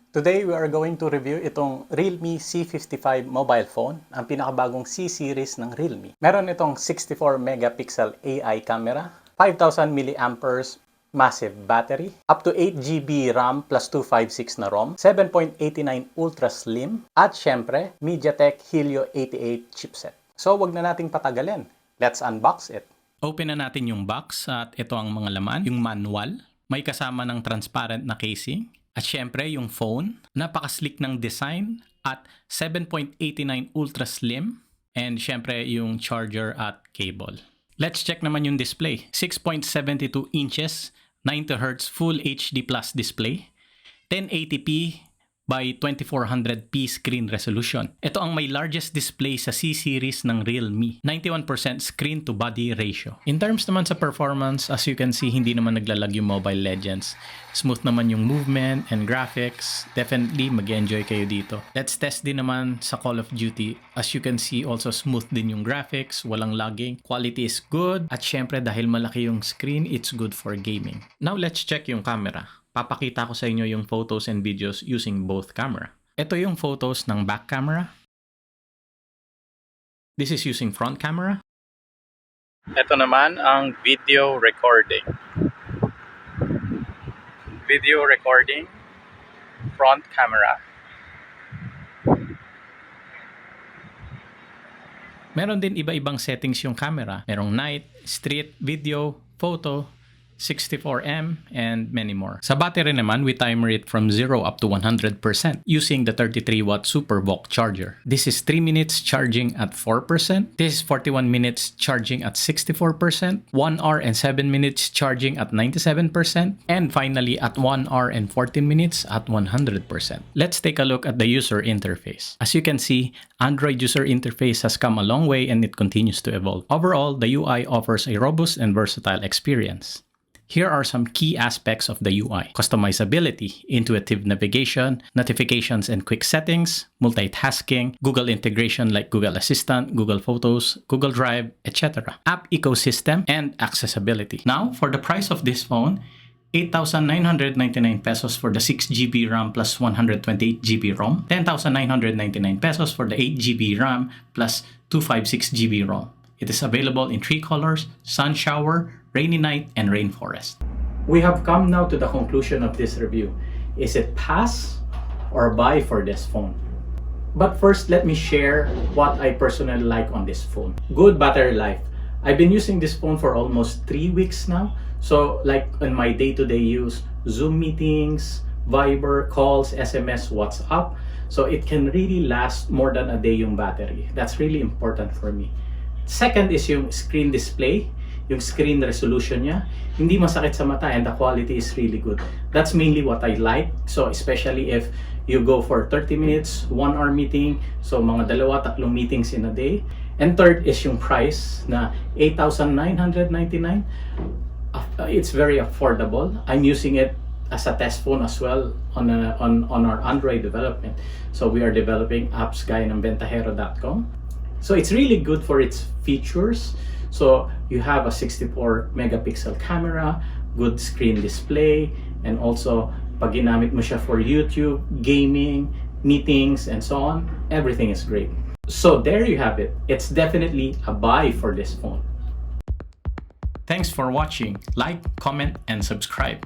Today, we are going to review itong Realme C55 mobile phone, ang pinakabagong C-series ng Realme. Meron itong 64 megapixel AI camera, 5,000 milliamperes massive battery, up to 8 GB RAM plus 256 na ROM, 7.89 ultra slim, at syempre, MediaTek Helio 88 chipset. So, wag na nating patagalin. Let's unbox it. Open na natin yung box at ito ang mga laman, yung manual. May kasama ng transparent na casing. At syempre, yung phone, napaka-slick ng design at 7.89 ultra slim. And syempre, yung charger at cable. Let's check naman yung display. 6.72 inches, 90Hz Full HD Plus display. 1080p by 2400p screen resolution. Ito ang may largest display sa C-series ng Realme. 91% screen-to-body ratio. In terms naman sa performance, as you can see, hindi naman naglalag yung Mobile Legends. Smooth naman yung movement and graphics. Definitely, mag-enjoy kayo dito. Let's test din naman sa Call of Duty. As you can see, also smooth din yung graphics, walang lagging. Quality is good. At syempre, dahil malaki yung screen, it's good for gaming. Now, let's check yung camera. Papakita ko sa inyo yung photos and videos using both camera. Ito yung photos ng back camera. This is using front camera. Ito naman ang video recording. Video recording, front camera. Meron din iba-ibang settings yung camera. Merong night, street, video, photo, 64M, and many more. Sa battery naman, we timer it from 0 up to 100% using the 33-watt SuperVOOC charger. This is 3 minutes charging at 4%. This is 41 minutes charging at 64%. 1 hour and 7 minutes charging at 97%. And finally, at 1 hour and 14 minutes at 100%. Let's take a look at the user interface. As you can see, Android user interface has come a long way and it continues to evolve. Overall, the UI offers a robust and versatile experience. Here are some key aspects of the UI. Customizability, intuitive navigation, notifications and quick settings, multitasking, Google integration like Google Assistant, Google Photos, Google Drive, etc. App ecosystem, and accessibility. Now, for the price of this phone, 8,999 pesos for the 6GB RAM plus 128GB ROM, 10,999 pesos for the 8GB RAM plus 256GB ROM. It is available in 3 colors: sun shower, rainy night, and rainforest. We have come now to the conclusion of this review. Is it pass or buy for this phone? But first, let me share what I personally like on this phone. Good battery life. I've been using this phone for almost 3 weeks now. So like in my day-to-day use, Zoom meetings, Viber, calls, SMS, WhatsApp. So it can really last more than a day yung battery. That's really important for me. Second is yung screen display, yung screen resolution niya. Hindi masakit sa mata and the quality is really good. That's mainly what I like. So especially if you go for 30 minutes, 1 hour meeting, so mga 2-3 meetings in a day. And third is yung price na 8,999. It's very affordable. I'm using it as a test phone as well on our Android development. So we are developing apps gaya ng Ventahero.com. So it's really good for its features. So you have a 64 megapixel camera, good screen display, and also pag ginamit mo siya for YouTube, gaming, meetings, and so on, everything is great. So there you have it. It's definitely a buy for this phone. Thanks for watching. Like, comment, and subscribe.